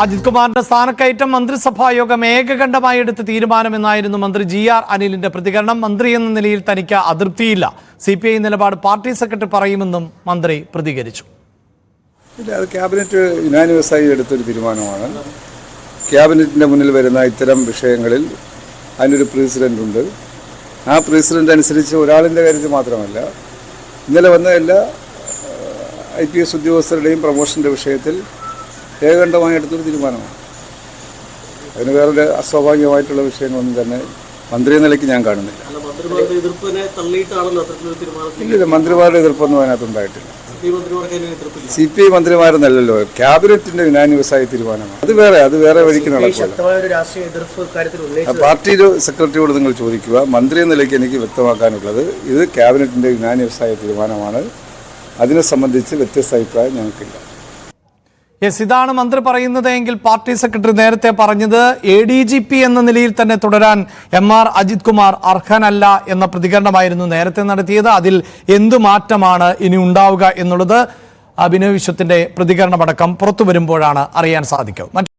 അജിത് കുമാറിന്റെ സ്ഥാനക്കയറ്റം മന്ത്രിസഭാ യോഗം ഏകകണ്ഠമായി എടുത്ത തീരുമാനമെന്നായിരുന്നു മന്ത്രി ജി.ആർ. അനിലിന്റെ പ്രതികരണം. മന്ത്രി എന്ന നിലയിൽ തനിക്ക് അതൃപ്തിയില്ല. CPI നിലപാട് പാർട്ടി സെക്രട്ടറി പറയുമെന്നും മന്ത്രി പ്രതികരിച്ചു. അത് ക്യാബിനറ്റ് യുനാനിമസായി എടുത്തൊരു തീരുമാനമാണ്. ക്യാബിനറ്റിന്റെ മുന്നിൽ വരുന്ന ഇത്തരം വിഷയങ്ങളിൽ അതിനൊരു പ്രസിഡന്റ് ഉണ്ട്. ആ പ്രസിഡന്റ് അനുസരിച്ച് ഒരാളിൻ്റെ കാര്യത്തിൽ മാത്രമല്ല, ഇന്നലെ വന്ന എല്ലാ IPS ഉദ്യോഗസ്ഥരുടെയും പ്രമോഷൻ്റെ വിഷയത്തിൽ ഏകകണ്ഠമായി എടുത്തൊരു തീരുമാനമാണ്. അതിന് വേറെ അസ്വാഭാവികമായിട്ടുള്ള വിഷയങ്ങളൊന്നും തന്നെ മന്ത്രി എന്ന നിലയ്ക്ക് ഞാൻ കാണുന്നില്ല. ഇല്ല, മന്ത്രിമാരുടെ എതിർപ്പൊന്നും അതിനകത്തുണ്ടായിട്ടില്ല. CPI മന്ത്രിമാരെന്നല്ലല്ലോ, ക്യാബിനറ്റിന്റെ യുനാനിമസായ തീരുമാനമാണ്. അത് വേറെ വഴിക്ക് നടക്കില്ല. പാർട്ടി സെക്രട്ടറിയോട് നിങ്ങൾ ചോദിക്കുക. മന്ത്രി എന്ന നിലയ്ക്ക് എനിക്ക് വ്യക്തമാക്കാനുള്ളത്, ഇത് ക്യാബിനറ്റിന്റെ യുനാനിമസായ തീരുമാനമാണ്. അതിനെ സംബന്ധിച്ച് വ്യത്യസ്ത അഭിപ്രായം ഞങ്ങൾക്കില്ല. ഇതാണ് മന്ത്രി പറയുന്നത് എങ്കിൽ പാർട്ടി സെക്രട്ടറി നേരത്തെ പറഞ്ഞത് ADGP എന്ന നിലയിൽ തന്നെ തുടരാൻ MR അജിത് കുമാർ അർഹനല്ല എന്ന പ്രതികരണമായിരുന്നു നേരത്തെ നടത്തിയത്. അതിൽ എന്തു മാറ്റമാണ് ഇനി ഉണ്ടാവുക എന്നുള്ളത് ബിനോയ് വിശ്വത്തിന്റെ പ്രതികരണമടക്കം പുറത്തു വരുമ്പോഴാണ് അറിയാൻ സാധിക്കുക.